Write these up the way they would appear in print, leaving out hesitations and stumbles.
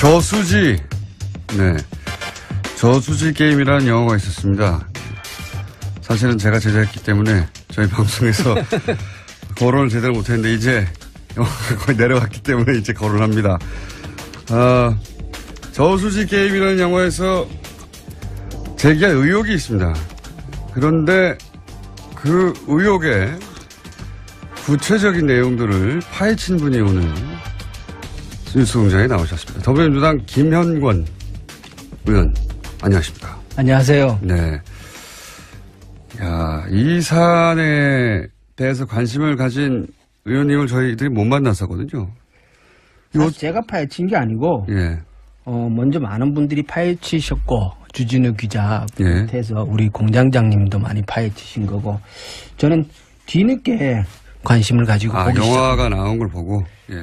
저수지, 네. 저수지 게임이라는 영화가 있었습니다. 사실은 제가 제작했기 때문에 저희 방송에서 거론을 제대로 못했는데 이제 영화가 거의 내려왔기 때문에 이제 거론합니다. 저수지 게임이라는 영화에서 제기한 의혹이 있습니다. 그런데 그 의혹의 구체적인 내용들을 파헤친 분이 오늘 뉴스공장에 나오셨습니다. 더불어민주당 김현권 의원, 안녕하십니까? 안녕하세요. 네. 야, 이 사안에 대해서 관심을 가진 의원님을 저희들이 못 만났었거든요. 사실 제가 파헤친 게 아니고, 예. 먼저 많은 분들이 파헤치셨고, 주진우 기자 예. 비롯해서 우리 공장장님도 많이 파헤치신 거고, 저는 뒤늦게 관심을 가지고 보기 영화가 나온 걸 보고, 예.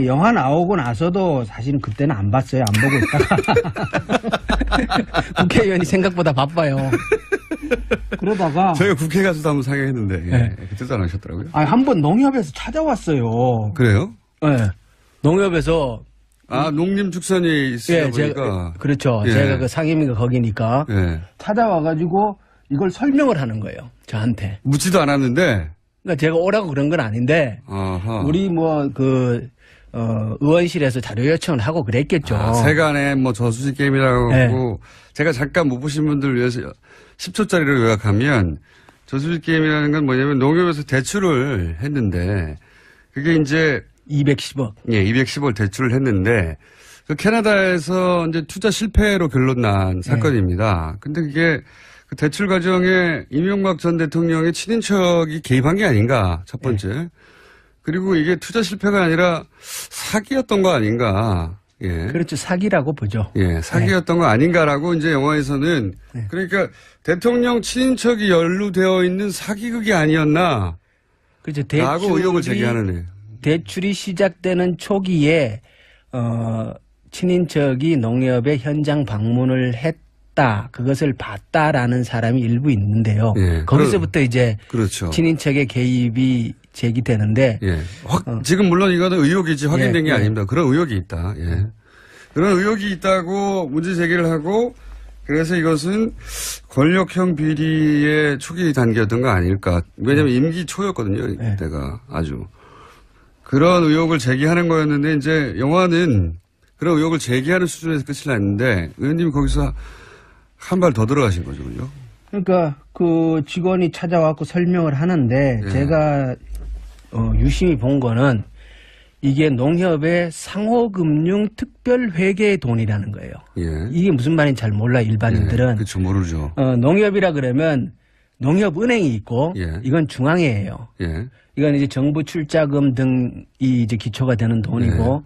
영화 나오고 나서도 사실은 그때는 안 봤어요. 안 보고 있다가. 국회의원이 생각보다 바빠요. 그러다가. 저희가 국회 가서도 한번 상의했는데, 예. 네. 그때도 안 하셨더라고요. 한 번 농협에서 찾아왔어요. 그래요? 네. 농협에서. 농림축산이 있으다 보니까. 그렇죠. 예. 제가 그 상임위가 거기니까. 예. 찾아와가지고 이걸 설명을 하는 거예요. 저한테. 묻지도 않았는데. 그러니까 제가 오라고 그런 건 아닌데. 아하. 우리 의원실에서 자료 요청을 하고 그랬겠죠. 세간에 저수지 게임이라고 네. 하고, 제가 잠깐 못 보신 분들을 위해서 10초짜리로 요약하면, 저수지 게임이라는 건 뭐냐면 농협에서 대출을 했는데, 그게 이제 210억. 예, 210억 대출을 했는데, 그 캐나다에서 이제 투자 실패로 결론 난 사건입니다. 근데 그게 그 대출 과정에 이명박 전 대통령의 친인척이 개입한 게 아닌가, 첫 번째. 그리고 이게 투자 실패가 아니라 사기였던 거 아닌가. 예. 그렇죠. 사기라고 보죠. 예, 사기였던 거 아닌가라고 이제 영화에서는. 그러니까 대통령 친인척이 연루되어 있는 사기극이 아니었나. 그렇죠. 라고 의혹을 제기하는 애. 대출이 시작되는 초기에 친인척이 농협에 현장 방문을 했다. 그것을 봤다라는 사람이 일부 있는데요. 예, 거기서부터 이제 그렇죠. 친인척의 개입이 제기되는데 예. 지금 물론 이거는 의혹이지 확인된 게 아닙니다. 그런 의혹이 있다. 예. 그런 의혹이 있다고 문제 제기를 하고 그래서 이것은 권력형 비리의 초기 단계였던 거 아닐까. 왜냐하면 임기 초였거든요. 이때가 아주. 그런 의혹을 제기하는 거였는데 이제 영화는 그런 의혹을 제기하는 수준에서 끝이 났는데 의원님이 거기서 한 발 더 들어가신 거죠. 그죠? 그러니까 그 직원이 찾아와서 설명을 하는데 제가 유심히 본 거는 이게 농협의 상호금융 특별회계의 돈이라는 거예요. 예. 이게 무슨 말인지 잘 몰라 일반인들은. 예. 그렇죠. 모르죠. 농협이라 그러면 농협은행이 있고 이건 중앙회예요. 예. 이건 이제 정부 출자금 등이 이제 기초가 되는 돈이고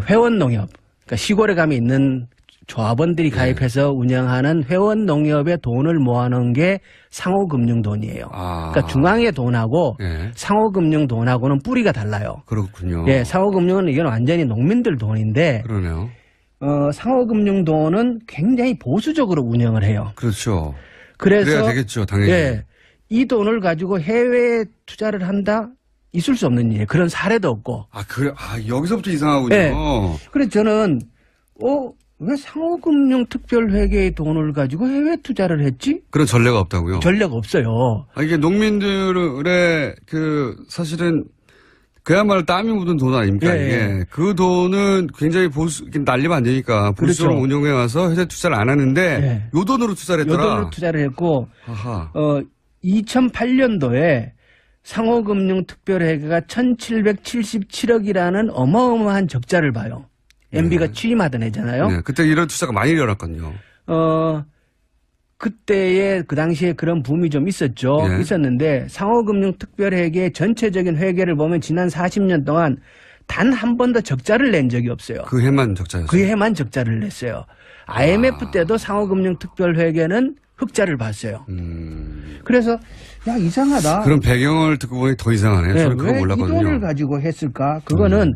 회원 농협, 그러니까 시골에 가면 있는 조합원들이 가입해서 운영하는 회원 농협의 돈을 모아놓은 게 상호금융 돈이에요. 그러니까 중앙의 돈하고 상호금융 돈하고는 뿌리가 달라요. 그렇군요. 예, 상호금융은 이건 완전히 농민들 돈인데. 그러네요. 상호금융 돈은 굉장히 보수적으로 운영을 해요. 그렇죠. 그래서 그래야 되겠죠, 당연히. 예, 이 돈을 가지고 해외에 투자를 한다? 있을 수 없는 일이에요. 그런 사례도 없고. 그래. 여기서부터 이상하군요. 예. 그래서 저는 왜 상호금융 특별회계의 돈을 가지고 해외 투자를 했지? 그런 전례가 없다고요? 전례가 없어요. 이게 농민들의 사실은 그야말로 땀이 묻은 돈 아닙니까? 이게. 그 돈은 굉장히 날리면 안 되니까 보수적으로 그렇죠. 운용해 와서 해외 투자를 안 하는데 요 돈으로 투자를 했더라. 요 돈으로 투자를 했고, 아하. 2008년도에 상호금융 특별회계가 1777억이라는 어마어마한 적자를 봐요. MB가 취임하던 해잖아요. 네, 그때 이런 투자가 많이 일어났거든요. 그때의 그 당시에 그런 붐이 좀 있었죠. 있었는데 상호금융 특별회계 전체적인 회계를 보면 지난 40년 동안 단 한 번도 적자를 낸 적이 없어요. 그 해만 적자였어요. 그 해만 적자를 냈어요. IMF 때도 상호금융 특별회계는 흑자를 봤어요. 그래서 이상하다. 그런 배경을 듣고 보니 더 이상하네요. 저는 그거 몰랐거든요. 왜 이 돈을 가지고 했을까? 그거는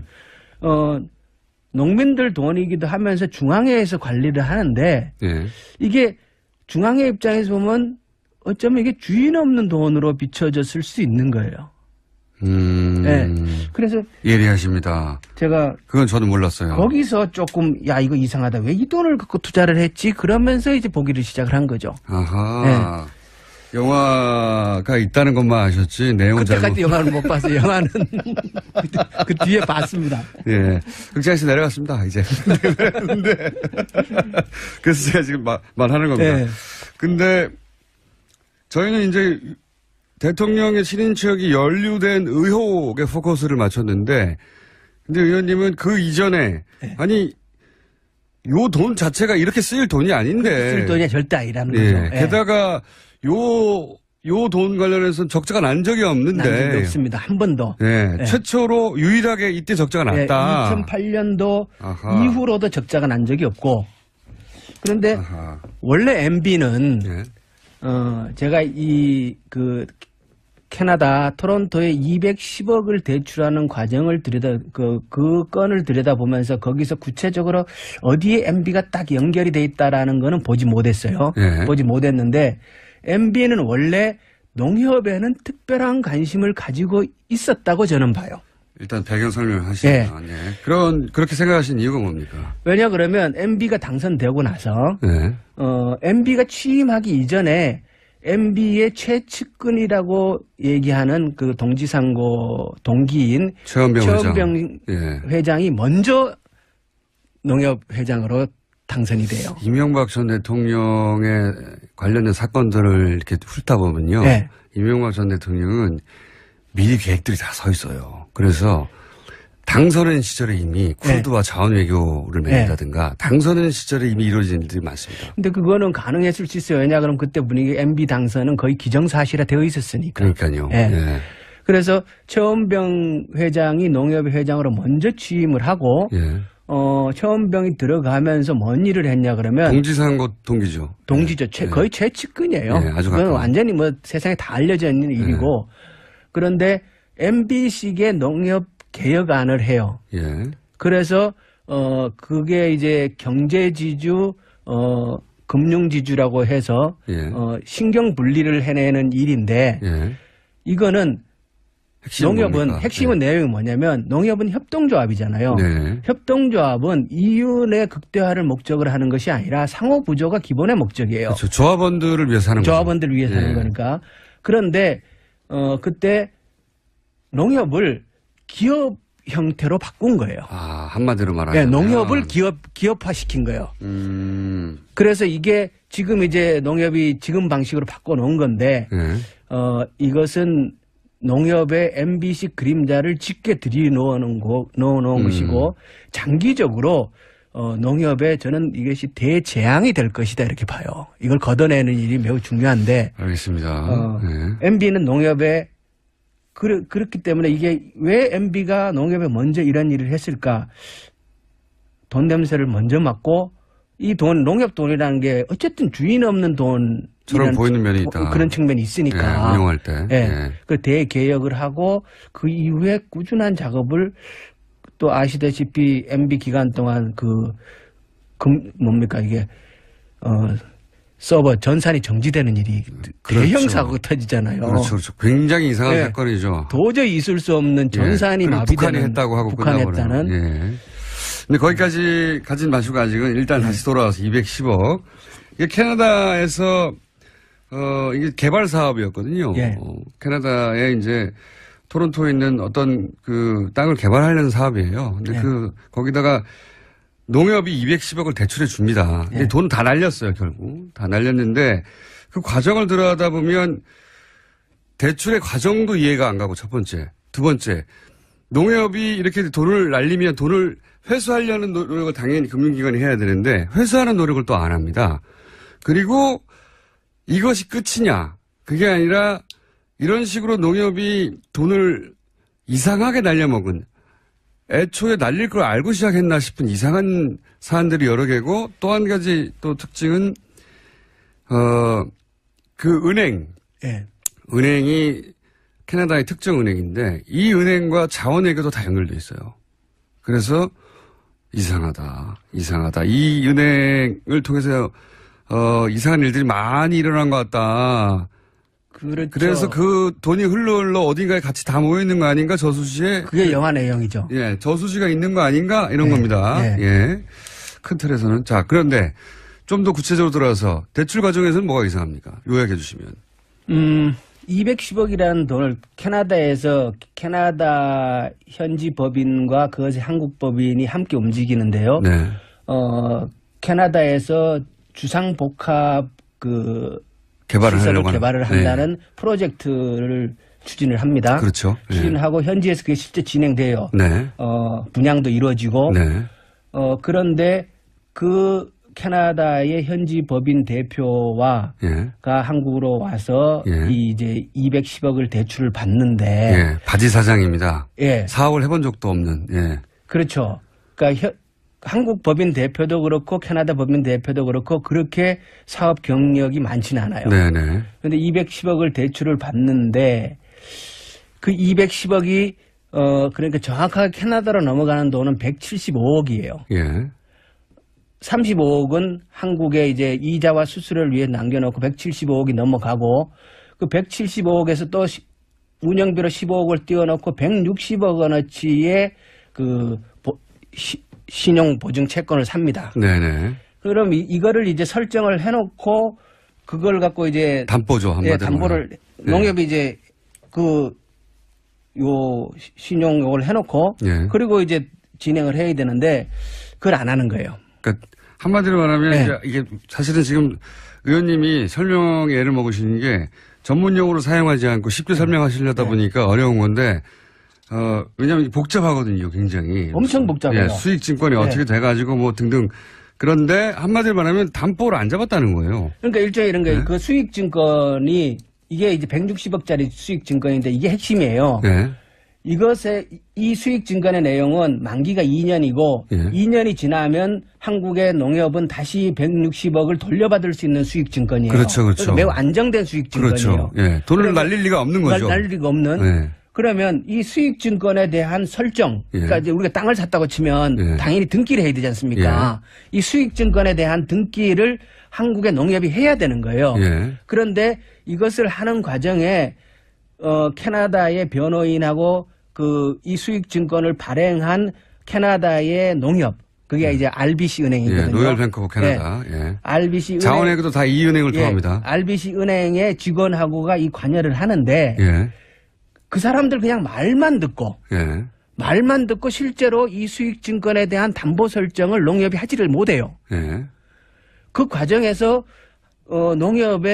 농민들 돈이기도 하면서 중앙회에서 관리를 하는데 이게 중앙회 입장에서 보면 어쩌면 이게 주인 없는 돈으로 비춰졌을 수 있는 거예요. 네. 그래서 예리하십니다. 제가 그건 저도 몰랐어요. 거기서 조금 야 이거 이상하다. 왜 이 돈을 갖고 투자를 했지? 그러면서 이제 보기를 시작을 한 거죠. 아하. 네. 영화가 있다는 것만 아셨지 내용은 그때까지 영화를 못 봤어요. 영화는 그 뒤에 봤습니다. 예, 극장에서 내려갔습니다. 이제. 근데 그래서 제가 지금 말하는 겁니다. 네. 근데 저희는 이제 대통령의 친인척이 연루된 의혹에 포커스를 맞췄는데, 근데 의원님은 그 이전에, 네. 아니, 요 돈 자체가 이렇게 쓰일 돈이 아닌데. 쓸 돈이 절대 아니라는 예. 거죠. 예. 게다가 요 돈 관련해서는 적자가 난 적이 없는데. 난 적이 없습니다. 한 번도. 예. 예. 최초로 유일하게 이때 적자가 났다. 2008년도 아하. 이후로도 적자가 난 적이 없고. 그런데 아하. 원래 MB는 예. 제가 캐나다 토론토에 210억을 대출하는 과정을 그 건을 들여다보면서 거기서 구체적으로 어디에 MB가 딱 연결이 돼 있다라는 거는 보지 못했어요. 예. 보지 못했는데 MB는 원래 농협에는 특별한 관심을 가지고 있었다고 저는 봐요. 일단 배경 설명을 하시면. 예. 네. 그렇게 생각하신 이유가 뭡니까? 왜냐 그러면 MB가 당선되고 나서 네. MB가 취임하기 이전에 MB의 최측근이라고 얘기하는 그 동지상고 동기인 최원병 예. 회장이 먼저 농협 회장으로 당선이 돼요. 이명박 전 대통령의 관련된 사건들을 이렇게 훑다 보면요. 네. 이명박 전 대통령은 미리 계획들이 다 서 있어요. 그래서 당선인 시절에 이미 쿠르드와 자원 외교를 맺는다든가 당선인 시절에 이미 이루어진 일들이 많습니다. 근데 그거는 가능했을 수 있어요. 왜냐 그러면 그때 분위기 MB 당선은 거의 기정사실화 되어 있었으니까. 그러니까요. 예. 예. 그래서 최원병 회장이 농협 회장으로 먼저 취임을 하고 예. 최원병이 들어가면서 뭔 일을 했냐 그러면 동지상고 동기죠. 동지죠. 예. 거의 최측근이에요. 예, 아주 그건 가까워. 완전히 뭐 세상에 다 알려져 있는 일이고 그런데 MB식의 농협 개혁안을 해요. 예. 그래서 그게 이제 경제지주 금융지주라고 해서 예. 신경 분리를 해내는 일인데 예. 이거는 농협은 뭡니까? 핵심은 내용이 뭐냐면 농협은 협동조합이잖아요. 네. 협동조합은 이윤의 극대화를 목적으로 하는 것이 아니라 상호부조가 기본의 목적이에요. 그렇죠. 조합원들을 위해서 하는 거죠. 조합원들을 위해서 하는 거니까. 그런데 그때 농협을 기업 형태로 바꾼 거예요. 아, 한마디로 말하면. 네, 농협을 기업화시킨 거예요. 그래서 이게 지금 이제 농협이 지금 방식으로 바꿔놓은 건데, 네. 이것은 농협의 MB식 그림자를 짙게 들이놓은 것이고, 장기적으로 농협에 저는 이것이 대재앙이 될 것이다 이렇게 봐요. 이걸 걷어내는 일이 매우 중요한데, 알겠습니다. 네. MB는 농협에 그렇기 때문에 이게 왜 MB가 농협에 먼저 이런 일을 했을까? 돈 냄새를 먼저 맡고 이 돈, 농협 돈이라는 게 어쨌든 주인 없는 처럼 보이는 면이 있다. 그런 측면이 있으니까. 예, 운영할 때. 예. 예. 그 대개혁을 하고 그 이후에 꾸준한 작업을 또 아시다시피 MB 기간 동안 뭡니까 이게, 서버 전산이 정지되는 일이 그렇죠. 대형 사고가 터지잖아요. 그렇죠, 그렇죠. 굉장히 이상한 네. 사건이죠. 도저히 있을 수 없는 전산이 예. 마비되는. 북한이 했다고 하고 북한이 끝나버려요. 했다는. 예. 근데 거기까지 가진 마시고 아직은 일단 다시 돌아와서 210억. 이게 캐나다에서 이게 개발 사업이었거든요. 예. 캐나다에 이제 토론토에 있는 어떤 그 땅을 개발하려는 사업이에요. 근데 예. 거기다가 농협이 210억을 대출해 줍니다. 예. 돈 다 날렸어요, 결국. 다 날렸는데 그 과정을 들어가다 보면 대출의 과정도 이해가 안 가고 첫 번째. 두 번째. 농협이 이렇게 돈을 날리면 돈을 회수하려는 노력을 당연히 금융기관이 해야 되는데 회수하는 노력을 또 안 합니다. 그리고 이것이 끝이냐. 그게 아니라 이런 식으로 농협이 돈을 이상하게 날려먹은 애초에 날릴 걸 알고 시작했나 싶은 이상한 사안들이 여러 개고 또 한 가지 또 특징은 그 은행. 예. 은행이 캐나다의 특정 은행인데 이 은행과 자원외교도 다 연결돼 있어요. 그래서 이상하다. 이 은행을 통해서 이상한 일들이 많이 일어난 것 같다. 그렇죠. 그래서 그 돈이 흘러 어딘가에 같이 다 모여 있는 거 아닌가 저수지에. 그게 영화 내용이죠. 예, 저수지가 있는 거 아닌가 이런 네. 겁니다. 네. 예. 큰 틀에서는. 자, 그런데 좀 더 구체적으로 들어가서 대출 과정에서는 뭐가 이상합니까? 요약해 주시면. 210억이라는 돈을 캐나다 현지 법인과 그것의 한국 법인이 함께 움직이는데요. 네. 캐나다에서 주상복합 개발을 시설을 하려고 개발을 하는. 한다는 네. 프로젝트를 추진을 합니다. 그렇죠. 네. 추진하고 현지에서 그게 실제 진행돼요. 네. 분양도 이루어지고. 네. 그런데 그 캐나다의 현지 법인 대표가 예. 한국으로 와서 예. 이제 210억을 대출을 받는데. 예. 바지 사장입니다. 예. 사업을 해본 적도 없는. 예. 그렇죠. 그러니까 한국 법인 대표도 그렇고 캐나다 법인 대표도 그렇고 그렇게 사업 경력이 많지는 않아요. 네네. 그런데 210억을 대출을 받는데 그 210억이 그러니까 정확하게 캐나다로 넘어가는 돈은 175억이에요. 예. 35억은 한국에 이제 이자와 수수료를 위해 남겨놓고 175억이 넘어가고 그 175억에서 또 운영비로 15억을 띄워놓고 160억 원어치의 신용보증 채권을 삽니다. 네네. 그럼 이거를 이제 설정을 해놓고 그걸 갖고 이제 담보죠, 한마디로. 예, 담보를 네. 농협이 이제 신용 요걸 해놓고 예. 그리고 이제 진행을 해야 되는데 그걸 안 하는 거예요. 그러니까 한마디로 말하면 네. 이게 사실은 지금 의원님이 설명에 애를 먹으시는 게 전문 용어로 사용하지 않고 쉽게 설명하시려다 보니까 어려운 건데 왜냐하면 복잡하거든요, 굉장히. 엄청 복잡해요. 예, 수익증권이 어떻게 돼가지고 뭐 등등. 그런데 한마디로 말하면 담보를 안 잡았다는 거예요. 그러니까 일종의 이런 거예요. 네. 그 수익증권이 이게 이제 160억짜리 수익증권인데 이게 핵심이에요. 네. 이 수익증권의 내용은 만기가 2년이고 예. 2년이 지나면 한국의 농협은 다시 160억을 돌려받을 수 있는 수익증권이에요. 그렇죠, 그렇죠. 그러니까 매우 안정된 수익증권이에요. 그렇죠. 예. 돈을 날릴 리가 없는 거죠. 날릴 리가 없는. 네. 그러면 이 수익증권에 대한 설정, 그러니까 예. 이제 우리가 땅을 샀다고 치면 예. 당연히 등기를 해야 되지 않습니까? 이 수익증권에 대한 등기를 한국의 농협이 해야 되는 거예요. 예. 그런데 이것을 하는 과정에 캐나다의 변호인하고 이 수익증권을 발행한 캐나다의 농협, 그게 이제 RBC 은행이거든요. 예. 로열 뱅크 오브 캐나다. 예. RBC 은행, 자원외교도 다 이 은행을 통합니다. RBC 은행의 직원하고가 이 관여를 하는데 예. 그 사람들 그냥 말만 듣고 실제로 이 수익증권에 대한 담보 설정을 농협이 하지를 못해요. 예. 그 과정에서 농협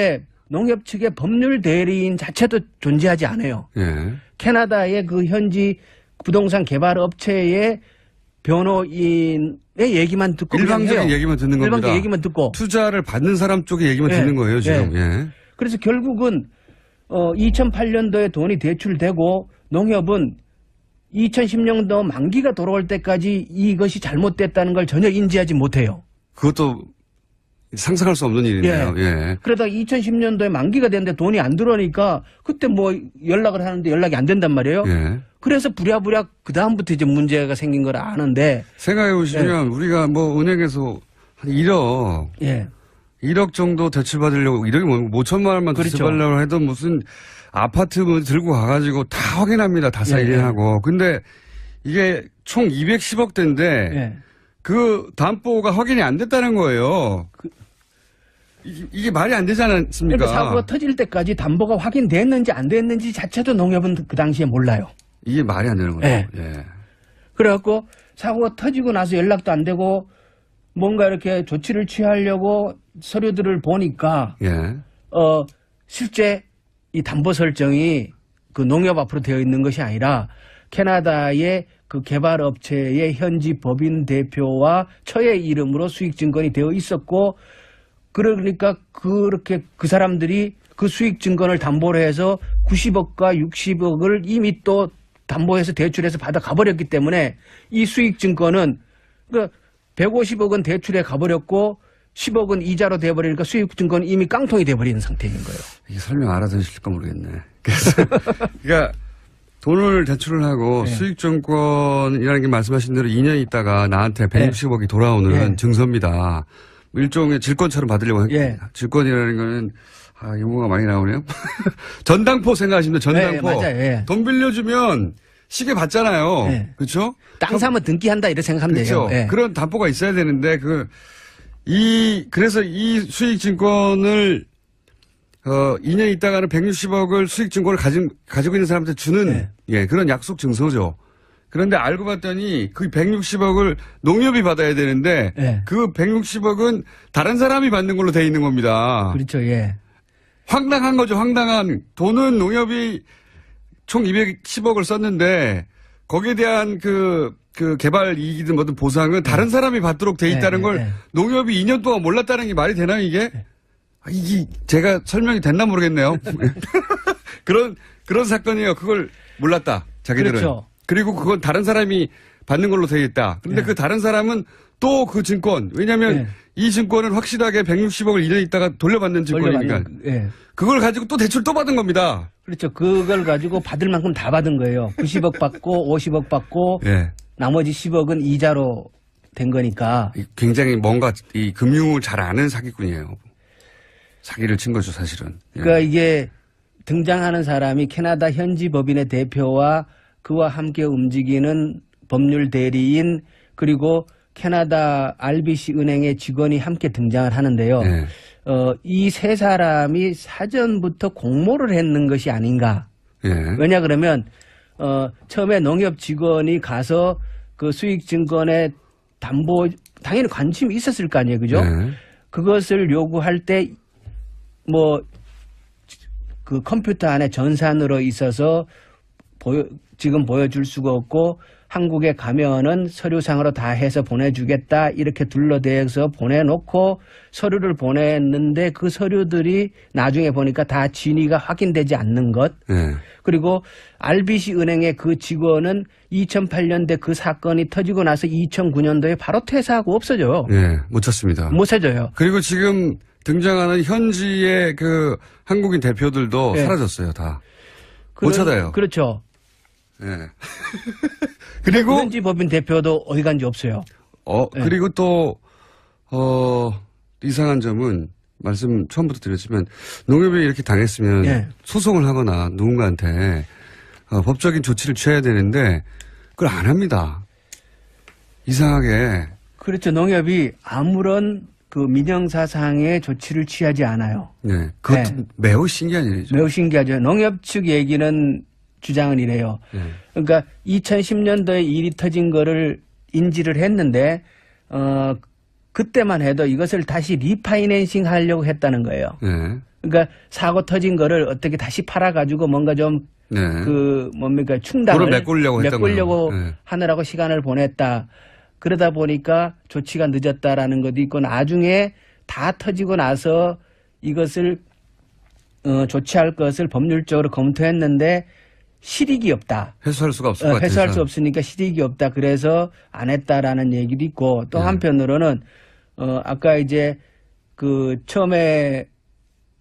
측의 법률 대리인 자체도 존재하지 않아요. 예. 캐나다의 그 현지 부동산 개발 업체의 변호인의 얘기만 듣고 일방적인 해요. 얘기만 듣는 겁니다. 일방적인 얘기만 듣고 투자를 받는 사람 쪽의 얘기만 예. 듣는 거예요, 지금. 예. 그래서 결국은 2008년도에 돈이 대출되고 농협은 2010년도 만기가 돌아올 때까지 이것이 잘못됐다는 걸 전혀 인지하지 못해요. 그것도 상상할 수 없는 일이네요. 예. 그러다가 2010년도에 만기가 됐는데 돈이 안 들어오니까 그때 뭐 연락을 하는데 연락이 안 된단 말이에요. 예. 그래서 부랴부랴 그 다음부터 이제 문제가 생긴 걸 아는데. 생각해 보시면 우리가 뭐 은행에서 한 1억, 예. 1억 정도 대출 받으려고 1억이 뭐 5천만 원만 그렇죠. 대출 받으려고 해도 무슨 아파트 뭐 들고 가가지고 다 확인합니다. 다 사인하고. 근데 이게 총 210억대인데 그 담보가 확인이 안 됐다는 거예요. 이게 말이 안 되지 않습니까? 그러니까 사고가 터질 때까지 담보가 확인됐는지 안 됐는지 자체도 농협은 그 당시에 몰라요. 이게 말이 안 되는 거예요. 예. 그래갖고 사고가 터지고 나서 연락도 안 되고 뭔가 이렇게 조치를 취하려고 서류들을 보니까 실제 이 담보 설정이 그 농협 앞으로 되어 있는 것이 아니라 캐나다의 그 개발업체의 현지 법인 대표와 처의 이름으로 수익증권이 되어 있었고 그러니까 그렇게 그 사람들이 그 수익증권을 담보로 해서 90억과 60억을 이미 또 담보해서 대출해서 받아 가버렸기 때문에 이 수익증권은 그러니까 150억은 대출에 가버렸고 10억은 이자로 돼버리니까 수익증권은 이미 깡통이 돼버리는 상태인 거예요. 이게 설명 알아들으실까 모르겠네. 그래서 그러니까 돈을 대출을 하고 수익증권이라는 게 말씀하신 대로 2년 있다가 나한테 160억이 돌아오는 증서입니다. 일종의 질권처럼 받으려고 질권이라는 거는 용어가 많이 나오네요. 전당포 생각하시면 전당포. 네, 맞아요. 예. 돈 빌려주면 시계 받잖아요. 네. 그렇죠? 땅 사면 등기한다 이렇게 생각하면 그렇죠. 돼요. 예. 그런 담보가 있어야 되는데 그래서 이 수익증권을 2년 있다가는 160억을 수익증권을 가지고 있는 사람한테 주는 네. 예, 그런 약속 증서죠. 그런데 알고 봤더니 그 160억을 농협이 받아야 되는데 네. 그 160억은 다른 사람이 받는 걸로 돼 있는 겁니다. 그렇죠. 예. 황당한 거죠. 황당한. 돈은 농협이 총 210억을 썼는데 거기에 대한 그 개발 이익이든 뭐든 보상은 다른 사람이 받도록 돼 있다는 걸 농협이 2년 동안 몰랐다는 게 말이 되나요, 이게? 이게 제가 설명이 됐나 모르겠네요. 그런 사건이에요. 그걸 몰랐다. 자기들은. 그렇죠. 그리고 그건 다른 사람이 받는 걸로 되어 있다. 그런데 그 다른 사람은 또 그 증권. 왜냐하면 이 증권은 확실하게 160억을 1년 있다가 돌려받는 증권이니까. 예. 그걸 가지고 또 대출 또 받은 겁니다. 그렇죠. 그걸 가지고 받을 만큼 다 받은 거예요. 90억 받고 50억 받고 예. 나머지 10억은 이자로 된 거니까. 굉장히 뭔가 이 금융을 잘 아는 사기꾼이에요. 사기를 친 거죠, 사실은. 예. 그러니까 이게 등장하는 사람이 캐나다 현지 법인의 대표와 그와 함께 움직이는 법률 대리인 그리고 캐나다 RBC 은행의 직원이 함께 등장을 하는데요. 예. 이 세 사람이 사전부터 공모를 했는 것이 아닌가. 예. 왜냐 그러면 처음에 농협 직원이 가서 그 수익증권의 담보 당연히 관심이 있었을 거 아니에요, 그죠? 예. 그것을 요구할 때 뭐 그 컴퓨터 안에 전산으로 있어서 지금 보여줄 수가 없고 한국에 가면은 서류상으로 다 해서 보내주겠다 이렇게 둘러대서 보내놓고 서류를 보냈는데 그 서류들이 나중에 보니까 다 진위가 확인되지 않는 것. 예. 그리고 RBC 은행의 그 직원은 2008년대 그 사건이 터지고 나서 2009년도에 바로 퇴사하고 없어져요. 예. 못 찾습니다. 못 찾아요. 그리고 지금 등장하는 현지의 그 한국인 대표들도 예. 사라졌어요, 다. 못 찾아요. 그렇죠. 예. 그리고 현지 법인 대표도 어디 간지 없어요. 예. 그리고 또 이상한 점은 말씀 처음부터 드렸지만 농협이 이렇게 당했으면 예. 소송을 하거나 누군가한테 법적인 조치를 취해야 되는데 그걸 안 합니다. 이상하게. 그렇죠. 농협이 아무런 그 민형사상의 조치를 취하지 않아요. 네. 그것도 네. 매우 신기한 일이죠. 매우 신기하죠. 농협 측 얘기는 주장은 이래요. 그러니까 2010년도에 일이 터진 거를 인지를 했는데 그때만 해도 이것을 다시 리파이낸싱 하려고 했다는 거예요. 네. 그러니까 사고 터진 거를 어떻게 다시 팔아가지고 뭔가 좀 네. 충당을 그걸 메꾸려고 네. 하느라고 시간을 보냈다. 그러다 보니까 조치가 늦었다라는 것도 있고 나중에 다 터지고 나서 이것을 조치할 것을 법률적으로 검토했는데 실익이 없다. 회수할 수가 없을 것 같아요. 회수할 수 없으니까 실익이 없다. 그래서 안 했다라는 얘기도 있고 또 한편으로는 아까 이제 그 처음에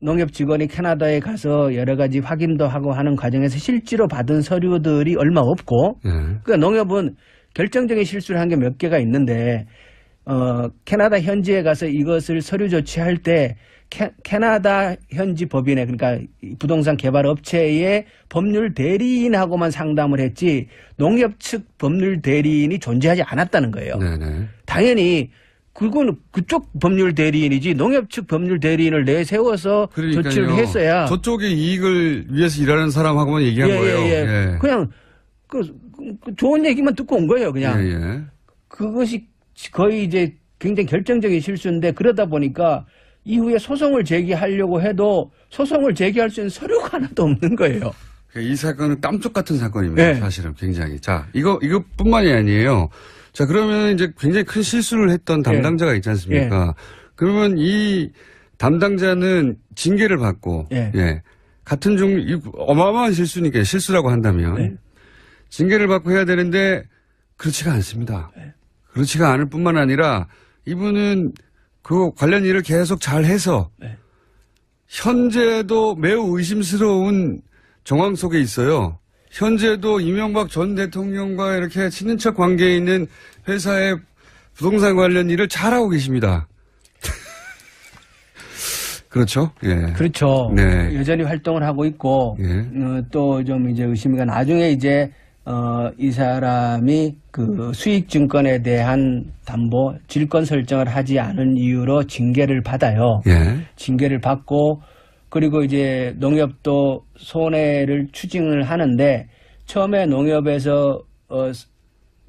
농협 직원이 캐나다에 가서 여러 가지 확인도 하고 하는 과정에서 실제로 받은 서류들이 얼마 없고 그러니까 농협은 결정적인 실수를 한 게 몇 개가 있는데 캐나다 현지에 가서 이것을 서류 조치할 때 캐나다 현지 법인에 그러니까 부동산 개발 업체의 법률 대리인하고만 상담을 했지 농협 측 법률 대리인이 존재하지 않았다는 거예요. 네네. 당연히 그건 그쪽 법률 대리인이지 농협 측 법률 대리인을 내세워서 그러니까요. 조치를 했어야 저쪽의 이익을 위해서 일하는 사람하고만 얘기한 거예요. 예. 그냥 그 좋은 얘기만 듣고 온 거예요. 그냥 예. 그것이 거의 이제 굉장히 결정적인 실수인데 그러다 보니까 이후에 소송을 제기하려고 해도 소송을 제기할 수 있는 서류가 하나도 없는 거예요. 이 사건은 깜짝 같은 사건입니다. 네. 사실은 굉장히. 자, 이것뿐만이 아니에요. 자, 그러면 이제 굉장히 큰 실수를 했던 담당자가 있지 않습니까? 그러면 이 담당자는 징계를 받고, 같은 어마어마한 실수니까 실수라고 한다면, 징계를 받고 해야 되는데, 그렇지가 않습니다. 그렇지가 않을 뿐만 아니라, 이분은 그 관련 일을 계속 잘 해서, 현재도 매우 의심스러운 정황 속에 있어요. 현재도 이명박 전 대통령과 이렇게 친인척 관계에 있는 회사의 부동산 관련 일을 잘하고 계십니다. 그렇죠. 예. 그렇죠. 네. 여전히 활동을 하고 있고, 예. 또 좀 이제 의심이가 나중에 이제, 이 사람이 그 수익증권에 대한 담보, 질권 설정을 하지 않은 이유로 징계를 받아요. 예. 징계를 받고, 그리고 이제 농협도 손해를 추징을 하는데, 처음에 농협에서,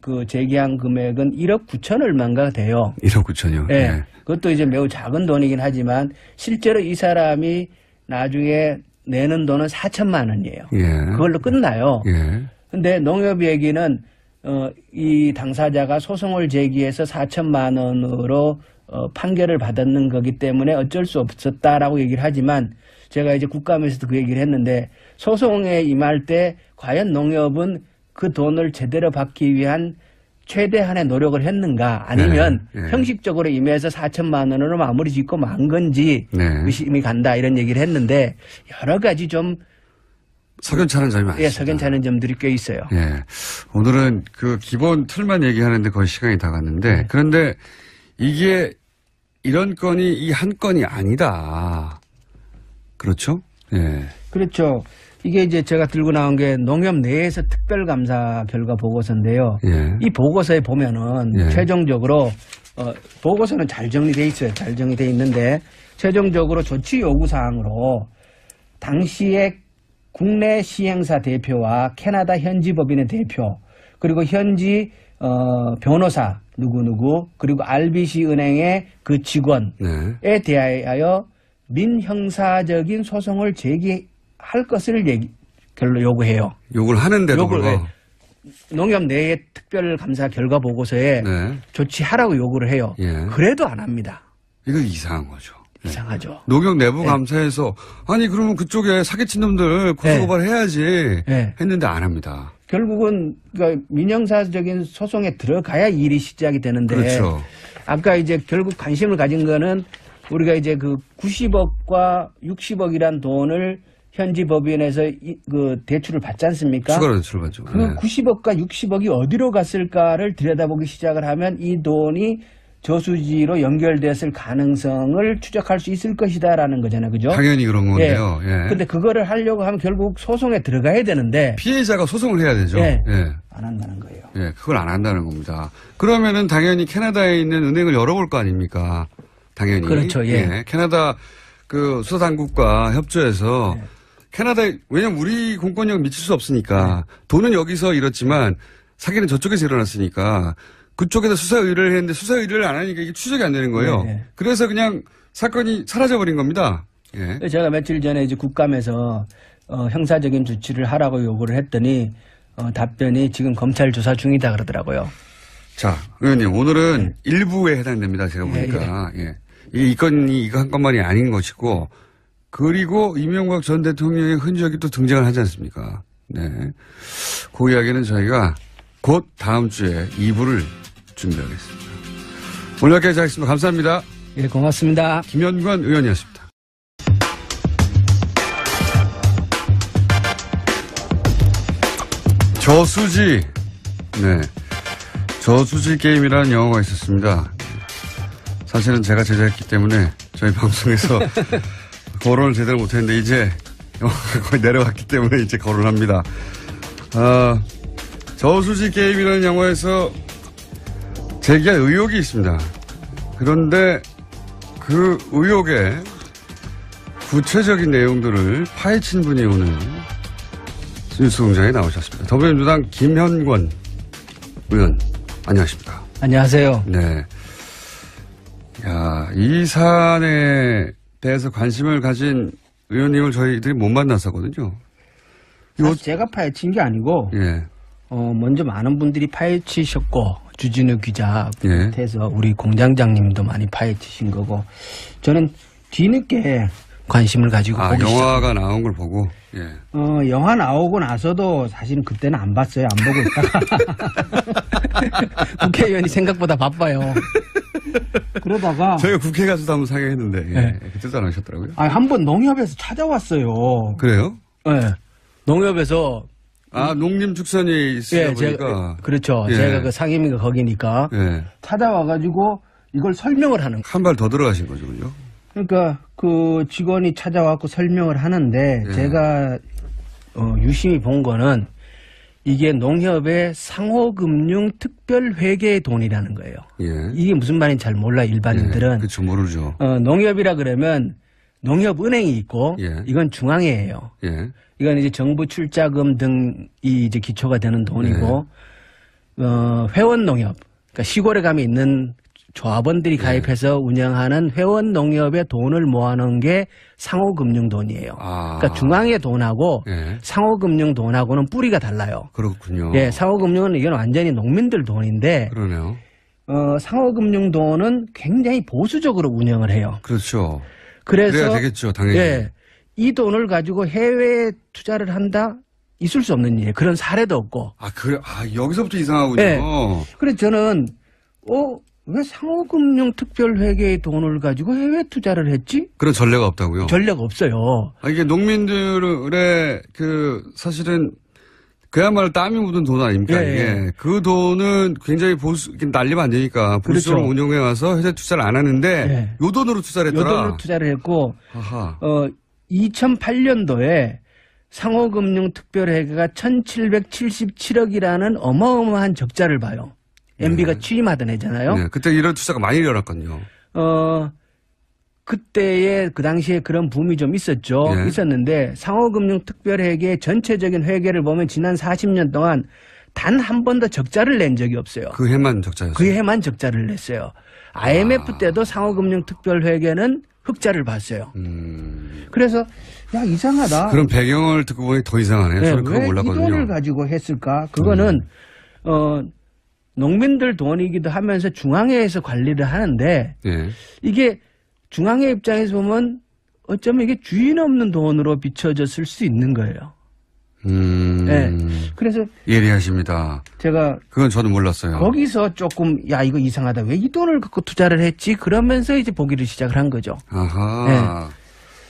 그 제기한 금액은 1억 9천 얼마인가 돼요. 1억 9천이요. 예. 예. 그것도 이제 매우 작은 돈이긴 하지만 실제로 이 사람이 나중에 내는 돈은 4천만 원이에요. 예. 그걸로 끝나요. 예. 근데 농협 얘기는 이 당사자가 소송을 제기해서 4천만 원으로 판결을 받았는 거기 때문에 어쩔 수 없었다라고 얘기를 하지만 제가 이제 국감에서도 그 얘기를 했는데 소송에 임할 때 과연 농협은 그 돈을 제대로 받기 위한 최대한의 노력을 했는가 아니면 네, 네. 형식적으로 임해서 4천만 원으로 마무리 짓고 만 건지 네. 의심이 간다 이런 얘기를 했는데 여러 가지 좀 석연찮은 점이 많습니다. 예, 석연찮은 점들이 꽤 있어요. 예. 오늘은 그 기본 틀만 얘기하는데 거의 시간이 다 갔는데 그런데 이게 이런 건이 이 한 건이 아니다. 그렇죠? 예. 그렇죠. 이게 이제 제가 들고 나온 게 농협 내에서 특별감사 결과 보고서인데요. 예. 이 보고서에 보면은 예. 최종적으로 보고서는 잘 정리돼 있어요. 잘 정리돼 있는데 최종적으로 조치 요구 사항으로 당시에 국내 시행사 대표와 캐나다 현지 법인의 대표 그리고 현지 변호사 누구누구 그리고 RBC 은행의 그 직원에 네. 대하여 민형사적인 소송을 제기할 것을 결로 요구해요. 욕을 하는데도 요구를 불구하고. 농협 내의 특별감사 결과 보고서에 네. 조치하라고 요구를 해요. 예. 그래도 안 합니다. 이거 이상한 거죠. 이상하죠. 농협 내부 감사에서 아니 그러면 그쪽에 사기친 놈들 고소고발 해야지 네. 했는데 안 합니다. 결국은 그러니까 민형사적인 소송에 들어가야 일이 시작이 되는데 그렇죠. 아까 이제 결국 관심을 가진 거는 우리가 이제 그 90억과 60억이란 돈을 현지 법인에서 그 대출을 받지 않습니까? 추가 대출을 받죠. 그 네. 90억과 60억이 어디로 갔을까를 들여다보기 시작을 하면 이 돈이 저수지로 연결됐을 가능성을 추적할 수 있을 것이다라는 거잖아요. 그죠? 당연히 그런 건데요. 예. 근데 그거를 하려고 하면 결국 소송에 들어가야 되는데 피해자가 소송을 해야 되죠. 예. 예. 안 한다는 거예요. 예, 그걸 안 한다는 겁니다. 그러면은 당연히 캐나다에 있는 은행을 열어볼 거 아닙니까? 당연히. 그렇죠, 예. 캐나다 그 수사당국과 협조해서 캐나다에, 왜냐면 우리 공권력 미칠 수 없으니까 돈은 여기서 잃었지만 사기는 저쪽에서 일어났으니까 그쪽에서 수사 의뢰를 했는데 수사 의뢰를 안 하니까 이게 추적이 안 되는 거예요. 네. 그래서 그냥 사건이 사라져버린 겁니다. 예. 제가 며칠 전에 이제 국감에서 형사적인 조치를 하라고 요구를 했더니 답변이 지금 검찰 조사 중이다 그러더라고요. 자, 의원님, 오늘은 일부에 해당됩니다. 제가 보니까. 예. 이 건이 이거 한 건만이 아닌 것이고, 그리고 이명박 전 대통령의 흔적이 또 등장을 하지 않습니까? 네. 그 이야기는 저희가 곧 다음 주에 2부를 준비하겠습니다. 오늘 여기까지 하겠습니다. 감사합니다. 예, 고맙습니다. 김현관 의원이었습니다. 저수지. 네. 저수지 게임이라는 영화가 있었습니다. 사실은 제가 제작했기 때문에 저희 방송에서 거론을 제대로 못했는데 이제 영화가 거의 내려갔기 때문에 이제 거론합니다. 저수지 게임이라는 영화에서 제기한 의혹이 있습니다. 그런데 그 의혹의 구체적인 내용들을 파헤친 분이 오늘 뉴스공장에 나오셨습니다. 더불어민주당 김현권 의원, 안녕하십니까? 안녕하세요. 네. 야, 이 사안에 대해서 관심을 가진 의원님을 저희들이 못 만났었거든요. 사실 제가 파헤친 게 아니고, 예. 먼저 많은 분들이 파헤치셨고, 주진우 기자 예. 비롯해서 우리 공장장님도 많이 파헤치신 거고, 저는 뒤늦게 관심을 가지고 보기 영화가 나온 걸 보고, 예. 영화 나오고 나서도 사실은 그때는 안 봤어요. 안 보고 있다가. 국회의원이 생각보다 바빠요. 그러다가. 저희가 국회 가서도 한번 상의했는데, 예. 네. 그때도 안 하셨더라고요. 한번 농협에서 찾아왔어요. 그래요? 네. 농협에서. 농림축산이 있으다 보니까. 그렇죠. 예. 제가 그 상임위가 거기니까. 예. 찾아와가지고 이걸 설명을 하는. 한 발 더 들어가신 거죠, 그죠? 그러니까 그 직원이 찾아와서 설명을 하는데 예. 제가 유심히 본 거는 이게 농협의 상호금융 특별회계의 돈이라는 거예요. 예. 이게 무슨 말인지 잘 몰라 일반인들은. 그렇죠. 모르죠. 농협이라 그러면 농협은행이 있고 예. 이건 중앙회예요. 예. 이건 이제 정부 출자금 등이 이제 기초가 되는 돈이고 회원 농협, 그러니까 시골에 가면 있는 조합원들이 가입해서 운영하는 회원 농협의 돈을 모아놓은 게 상호금융 돈이에요. 그러니까 중앙의 돈하고 예. 상호금융 돈하고는 뿌리가 달라요. 그렇군요. 예, 상호금융은 이건 완전히 농민들 돈인데 그러네요. 상호금융 돈은 굉장히 보수적으로 운영을 해요. 그렇죠. 그래서 그래야 되겠죠, 당연히. 예, 이 돈을 가지고 해외에 투자를 한다? 있을 수 없는 일이에요. 그런 사례도 없고. 그래. 여기서부터 이상하군요. 예. 그래서 저는 왜 상호금융 특별회계의 돈을 가지고 해외 투자를 했지? 그런 전례가 없다고요? 전례가 없어요. 이게 농민들의 사실은 그야말로 땀이 묻은 돈 아닙니까? 예, 이게. 예. 그 돈은 굉장히 날리면 안 되니까 보수적으로 그렇죠. 운용해 와서 회사 투자를 안 하는데 예. 요 돈으로 투자를 했더라. 요 돈으로 투자를 했고, 아하. 2008년도에 상호금융 특별회계가 1777억이라는 어마어마한 적자를 봐요. MB가 취임하던 해잖아요. 네, 그때 이런 투자가 많이 일어났거든요. 그때에 그 당시에 그런 붐이 좀 있었죠. 예. 있었는데 상호금융 특별회계 전체적인 회계를 보면 지난 40년 동안 단 한 번도 적자를 낸 적이 없어요. 그 해만 적자였어요. 그 해만 적자를 냈어요. IMF 때도 상호금융 특별회계는 흑자를 봤어요. 그래서 이상하다. 그런 배경을 듣고 보니 더 이상하네요. 저는 그거 왜 이 몰랐거든요. 돈을 가지고 했을까? 그거는 농민들 돈이기도 하면서 중앙회에서 관리를 하는데 예. 이게 중앙회 입장에서 보면 어쩌면 이게 주인 없는 돈으로 비춰졌을 수 있는 거예요. 네. 그래서 예리하십니다. 제가 그건 저는 몰랐어요. 거기서 조금 이거 이상하다. 왜 이 돈을 갖고 투자를 했지? 그러면서 이제 보기를 시작을 한 거죠. 아하.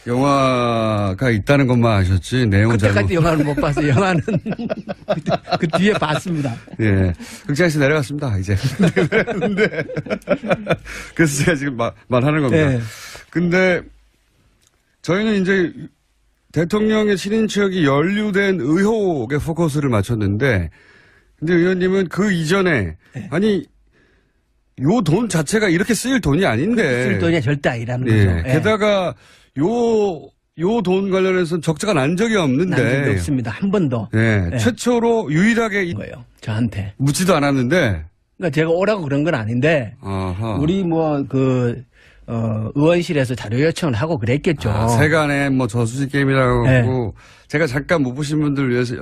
영화가 있다는 것만 아셨지 내용은 그때까지 영화를 못 봤어요. 영화는 그 뒤에 봤습니다. 예. 극장에서 내려갔습니다, 이제. 근데, 그래서 제가 지금 말하는 겁니다. 네. 근데, 저희는 이제 대통령의 친인척이 연루된 의혹에 포커스를 맞췄는데, 근데 의원님은 그 이전에, 아니, 요 돈 자체가 이렇게 쓰일 돈이 아닌데. 쓸 돈이 절대 아니라는 예. 거죠. 예. 게다가, 요 돈 관련해서 적자가 난 적이 없는데. 난 적이 없습니다. 한 번도. 네, 예. 최초로 유일하게 거예요. 저한테. 묻지도 않았는데. 그러니까 제가 오라고 그런 건 아닌데 아하. 우리 의원실에서 자료 요청을 하고 그랬겠죠. 세간에 저수지 게임이라고 네. 하고 제가 잠깐 못 보신 분들을 위해서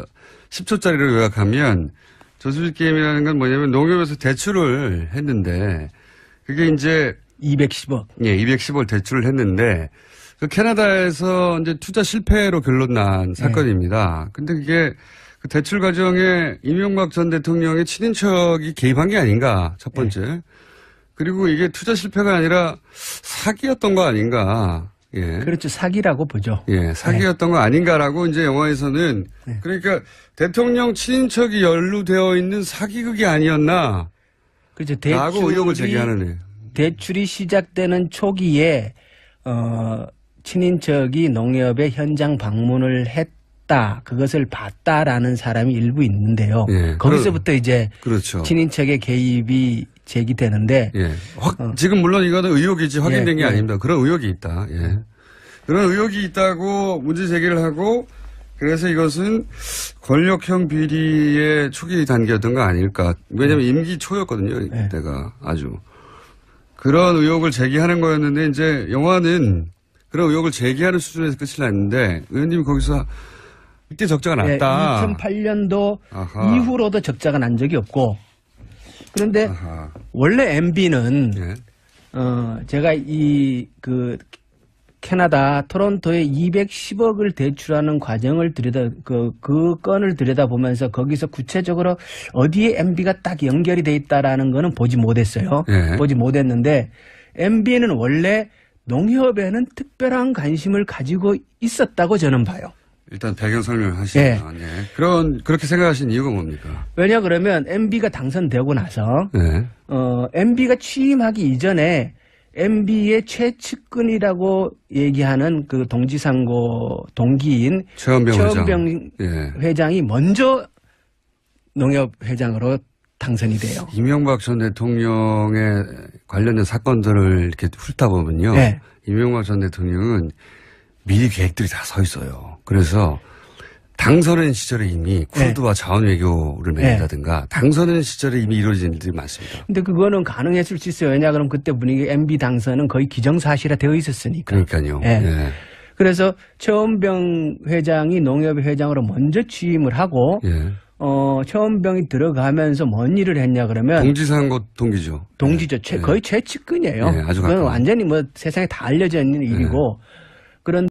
10초짜리로 요약하면 저수지 게임이라는 건 뭐냐면 농협에서 대출을 했는데 그게 이제 210억. 예, 210억 대출을 했는데 그 캐나다에서 이제 투자 실패로 결론 난 사건입니다. 근데 그게 그 대출 과정에 이명박 전 대통령의 친인척이 개입한 게 아닌가, 첫 번째. 그리고 이게 투자 실패가 아니라 사기였던 거 아닌가. 예. 그렇죠. 사기라고 보죠. 예, 사기였던 거 아닌가라고 이제 영화에서는 그러니까 대통령 친인척이 연루되어 있는 사기극이 아니었나. 그렇죠. 라고 의혹을 제기하는. 대출이 시작되는 초기에 친인척이 농협에 현장 방문을 했다. 그것을 봤다라는 사람이 일부 있는데요. 예, 거기서부터 이제 그렇죠. 친인척의 개입이 제기되는데 예. 지금 물론 이거는 의혹이지 확인된 게 아닙니다. 그런 의혹이 있다. 예. 그런 의혹이 있다고 문제 제기를 하고 그래서 이것은 권력형 비리의 초기 단계였던 거 아닐까. 왜냐하면 임기 초였거든요. 이때가 아주. 그런 의혹을 제기하는 거였는데 이제 영화는 그런 의혹을 제기하는 수준에서 끝이 났는데 의원님이 거기서 이때 적자가 났다. 2008년도 아하. 이후로도 적자가 난 적이 없고 그런데 아하. 원래 MB는 예. 제가 캐나다 토론토에 210억을 대출하는 과정을 그 건을 들여다보면서 거기서 구체적으로 어디에 MB가 딱 연결이 돼 있다라는 거는 보지 못했어요. 예. 보지 못했는데 MB는 원래 농협에는 특별한 관심을 가지고 있었다고 저는 봐요. 일단 배경 설명하시면 그렇게 생각하신 이유가 뭡니까? 왜냐 그러면 MB가 당선되고 나서 네. MB가 취임하기 이전에 MB의 최측근이라고 얘기하는 그 동지상고 동기인 최원병 회장이 먼저 농협회장으로 당선이 돼요. 이명박 전 대통령의 관련된 사건들을 이렇게 훑어보면요. 네. 이명박 전 대통령은 미리 계획들이 다 서 있어요. 그래서 당선인 시절에 이미 쿠르드와 자원 외교를 맺는다든가 당선인 시절에 이미 이루어진 일들이 많습니다. 근데 그거는 가능했을 수 있어요. 왜냐 그러면 그때 분위기 MB 당선은 거의 기정사실화 되어 있었으니까. 그러니까요. 예. 그래서 최원병 회장이 농협 회장으로 먼저 취임을 하고 최원병이 들어가면서 뭔 일을 했냐 그러면 동지상고 동기죠. 동지죠. 거의 최측근이에요. 아주 그건 완전히 뭐 세상에 다 알려져 있는 일이고 그런